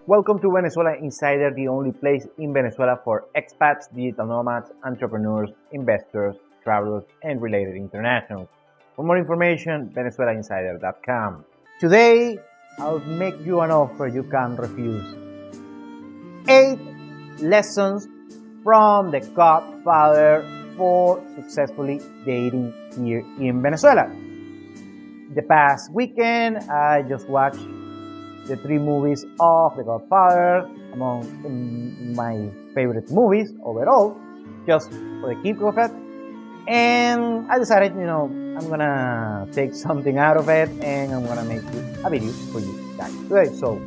Welcome to Venezuela Insider, the only place in Venezuela for expats, digital nomads, entrepreneurs, investors, travelers, and related internationals. For more information, venezuelainsider.com. Today, I'll make you an offer you can't refuse. 8 lessons from the Godfather for successfully dating here in Venezuela. The past weekend, I just watched the 3 movies of The Godfather, among my favorite movies overall, just for the kick of it. And I decided, I'm gonna take something out of it and I'm gonna make a video for you guys today. So,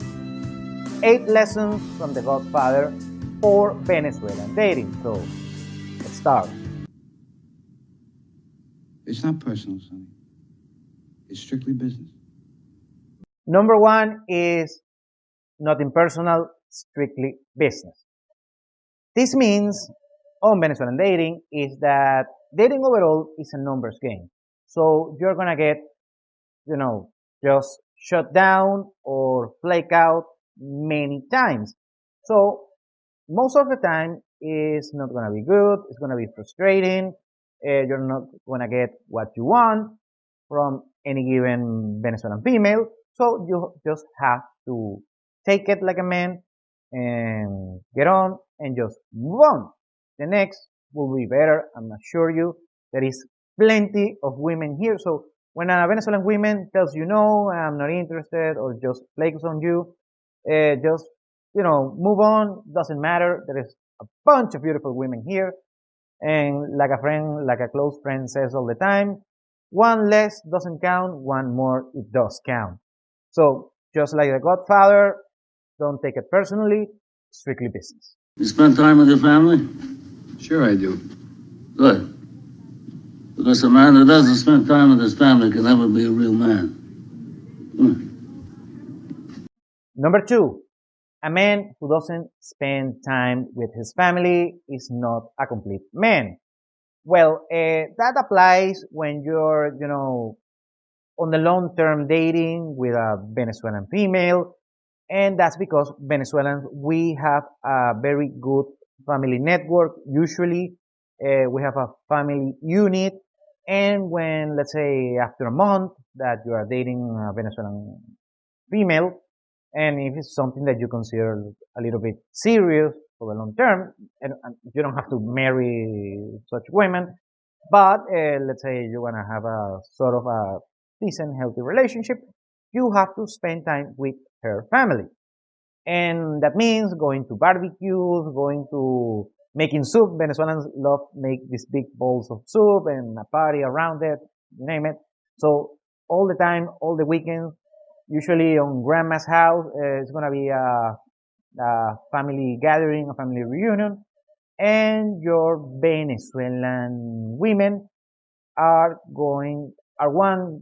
8 lessons from The Godfather for Venezuelan dating. So, let's start. It's not personal, Sonny. It's strictly business. Number 1 is nothing personal, strictly business. This means on Venezuelan dating is that dating overall is a numbers game. So you're gonna get, just shut down or flake out many times. So most of the time it's not gonna be good. It's gonna be frustrating. You're not gonna get what you want from any given Venezuelan female. So you just have to take it like a man and get on and just move on. The next will be better. I'm assure you there is plenty of women here. So when a Venezuelan woman tells you no, I'm not interested, or just flakes on you, just move on. Doesn't matter. There is a bunch of beautiful women here, and like a close friend says all the time, one less doesn't count, one more it does count. So just like The Godfather, don't take it personally, strictly business. You spend time with your family? Sure I do. Good. Because a man that doesn't spend time with his family can never be a real man. Number 2, a man who doesn't spend time with his family is not a complete man. Well, that applies when you're, on the long-term dating with a Venezuelan female. And that's because Venezuelans, we have a very good family network. Usually, we have a family unit. And when, let's say, after a month that you are dating a Venezuelan female, and if it's something that you consider a little bit serious for the long term, and you don't have to marry such women, but let's say you want to have a sort of a decent, healthy relationship, you have to spend time with her family. And that means going to barbecues, going to making soup. Venezuelans love make these big bowls of soup and a party around it, you name it. So all the time, all the weekends, usually on grandma's house, it's gonna be a family gathering, a family reunion, and your Venezuelan women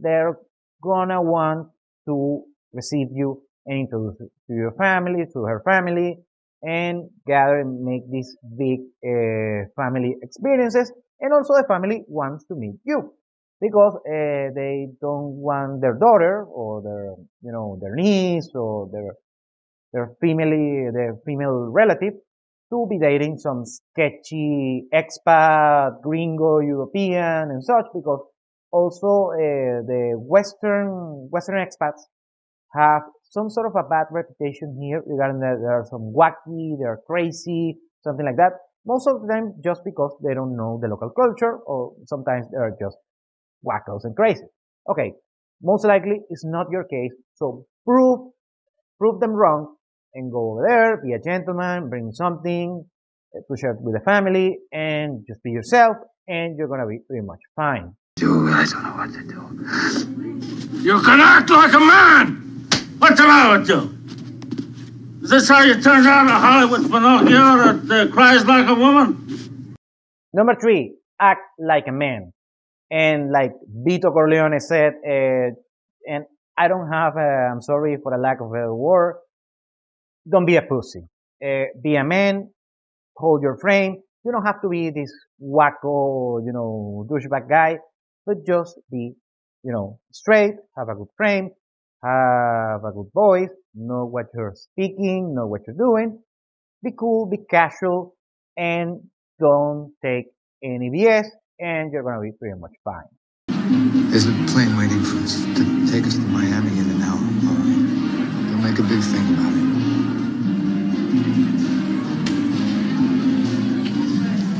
they're gonna want to receive you and introduce you to your family, to her family, and gather and make these big family experiences. And also the family wants to meet you because they don't want their daughter or their niece or their female relative to be dating some sketchy expat, gringo, European, and such, because also the Western expats have some sort of a bad reputation here regarding that they are some wacky, they're crazy, something like that. Most of the time just because they don't know the local culture, or sometimes they're just wackos and crazy. Okay, most likely it's not your case, so prove them wrong and go over there, be a gentleman, bring something to share with the family, and just be yourself, and you're gonna be pretty much fine. Dude, I don't know what to do. You can act like a man! What's the matter with you? Is this how you turned out a Hollywood Pinocchio that cries like a woman? Number 3, act like a man. And like Vito Corleone said, and I don't have, I'm sorry for the lack of a word, don't be a pussy. Be a man, hold your frame. You don't have to be this wacko, douchebag guy, but just be, straight, have a good frame, have a good voice, know what you're speaking, know what you're doing, be cool, be casual, and don't take any BS, and you're gonna be pretty much fine. There's a plane waiting for us to take us to Miami in an hour. All right. Don't make a big thing about it.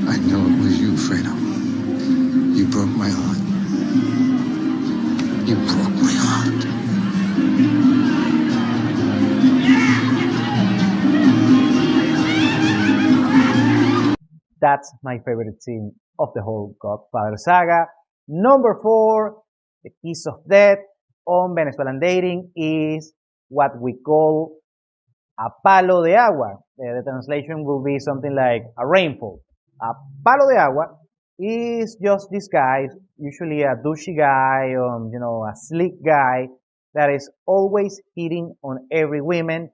I know it was you, Fredo. You broke my heart. You broke my heart. That's my favorite scene of the whole Godfather saga. Number 4, the kiss of death on Venezuelan dating is what we call a palo de agua. The translation will be something like a rainfall. A palo de agua is just this guy, usually a douchey guy, a slick guy that is always hitting on every woman.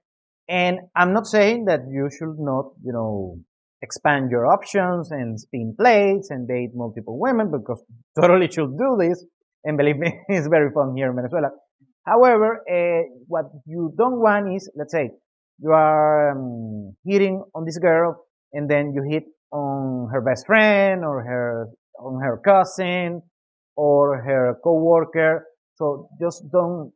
And I'm not saying that you should not, expand your options and spin plates and date multiple women, because totally should do this. And believe me, it's very fun here in Venezuela. However, what you don't want is, let's say, you are hitting on this girl, and then you hit on her best friend or on her cousin or her coworker. So just don't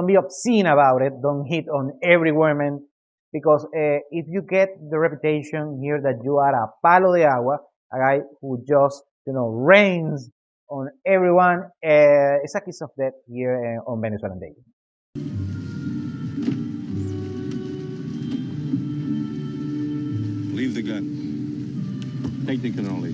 be obscene about it. Don't hit on every woman, because if you get the reputation here that you are a palo de agua, a guy who just rains on everyone, it's a kiss of death here on Venezuelan dating. Leave the gun. Take the cannoli.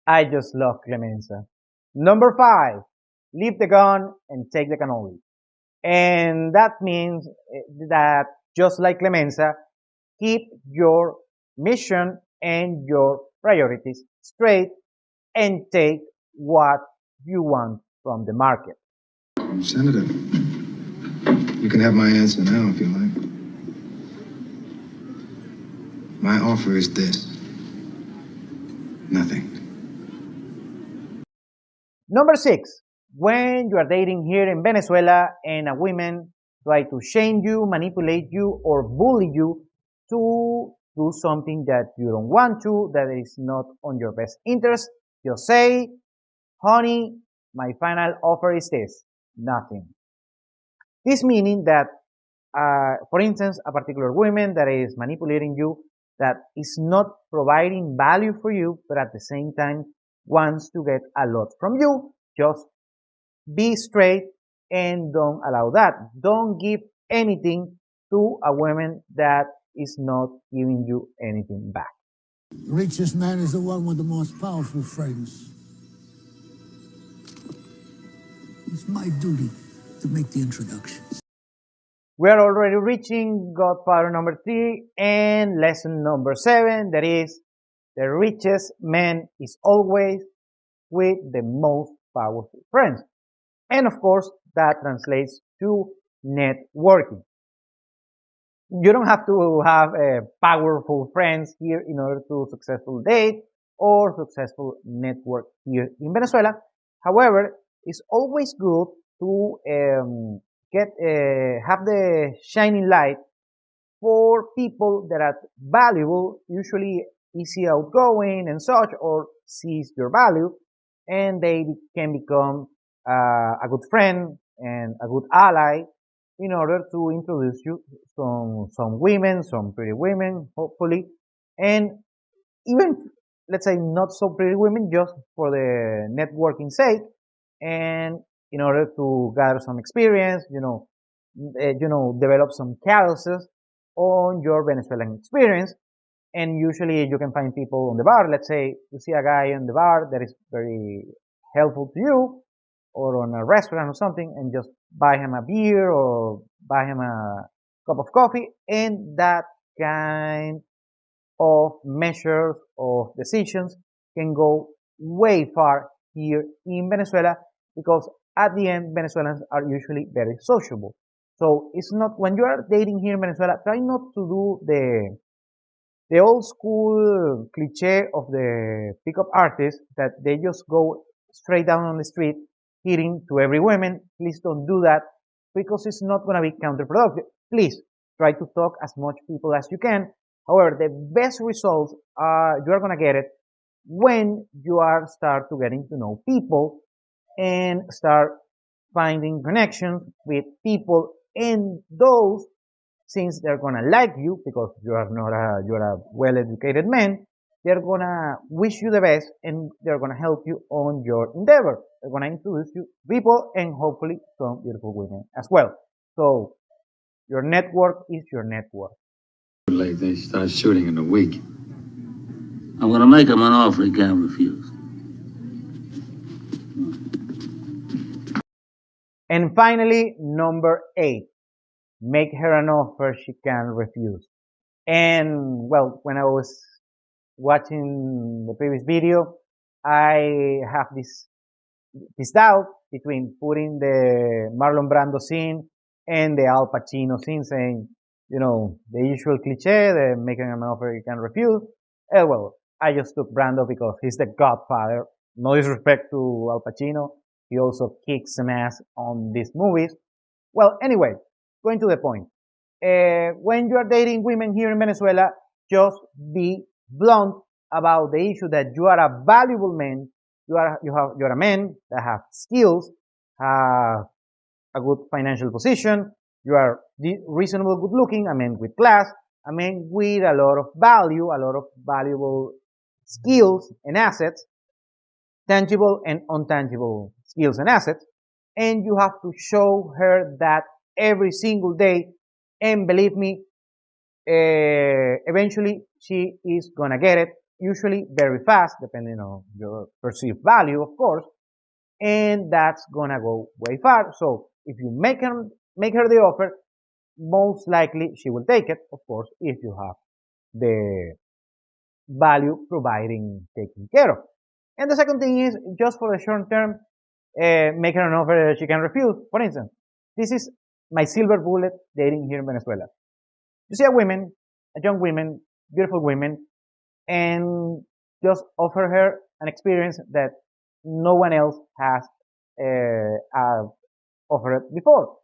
I just love Clemenza. Number 5, leave the gun and take the cannoli. And that means that just like Clemenza, keep your mission and your priorities straight and take what you want from the market. Senator, you can have my answer now if you like. My offer is this. Nothing. Number 6, when you are dating here in Venezuela and a woman try to shame you, manipulate you, or bully you to do something that you don't want to, that is not on your best interest, just say, honey, my final offer is this, nothing. This meaning that, for instance, a particular woman that is manipulating you, that is not providing value for you, but at the same time wants to get a lot from you, just be straight and don't allow that. Don't give anything to a woman that is not giving you anything back. The richest man is the one with the most powerful friends. It's my duty to make the introductions. We are already reaching Godfather number 3 and lesson number 7, that is, the richest man is always with the most powerful friends. And of course, that translates to networking. You don't have to have powerful friends here in order to successful date or successful network here in Venezuela. However, it's always good to have the shining light for people that are valuable, usually easy outgoing and such, or sees your value, and they can become a good friend and a good ally in order to introduce you some women, some pretty women, hopefully, and even, let's say, not so pretty women, just for the networking sake, and in order to gather some experience, develop some carousels on your Venezuelan experience. And usually you can find people on the bar. Let's say you see a guy on the bar that is very helpful to you, or on a restaurant or something, and just buy him a beer or buy him a cup of coffee, and that kind of measures of decisions can go way far here in Venezuela, because at the end, Venezuelans are usually very sociable. So it's not, when you are dating here in Venezuela, try not to do the old school cliche of the pickup artist that they just go straight down on the street hitting to every woman. Please don't do that because it's not going to be counterproductive. Please try to talk as much people as you can. However, the best results you are going to get it when you are start to getting to know people and start finding connections with people, and those, since they're gonna like you because you're a well-educated man, they're gonna wish you the best and they're gonna help you on your endeavor. They're gonna introduce you to people and hopefully some beautiful women as well. So your network is your network. Like they start shooting in a week. I'm gonna make him an offer he can't refuse. And finally, number 8, make her an offer she can refuse. And well, when I was watching the previous video, I have this doubt between putting the Marlon Brando scene and the Al Pacino scene, saying, the usual cliche, the making an offer you can refuse. Well, I just took Brando because he's the Godfather. No disrespect to Al Pacino. He also kicks some ass on these movies. Well, anyway, going to the point. When you are dating women here in Venezuela, just be blunt about the issue that you are a valuable man. You're a man that have skills, have a good financial position. You are reasonable, good looking, a man with class, a man with a lot of value, a lot of valuable skills and assets, tangible and untangible skills and assets. And you have to show her that every single day. And believe me, eventually she is gonna get it, usually very fast, depending on your perceived value, of course, and that's gonna go way far. So if you make her the offer, most likely she will take it, of course, if you have the value providing taken care of. And the second thing is, just for the short term, make her an offer she can refuse. For instance, this is my silver bullet dating here in Venezuela. You see a young woman, beautiful women, and just offer her an experience that no one else has offered before.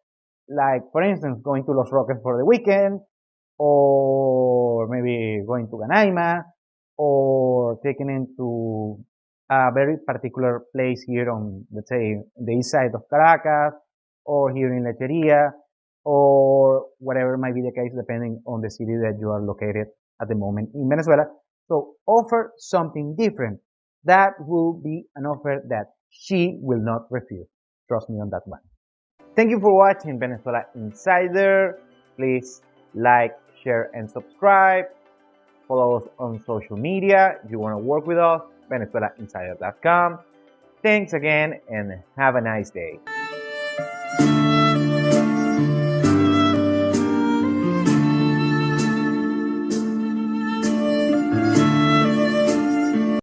Like, for instance, going to Los Roques for the weekend, or maybe going to Ganaima, or taking into a very particular place here on, let's say, the east side of Caracas, or here in Lecheria, or whatever might be the case, depending on the city that you are located at the moment in Venezuela. So offer something different. That will be an offer that she will not refuse. Trust me on that one. Thank you for watching Venezuela Insider. Please like, share, and subscribe. Follow us on social media. If you want to work with us, VenezuelaInsider.com. Thanks again and have a nice day.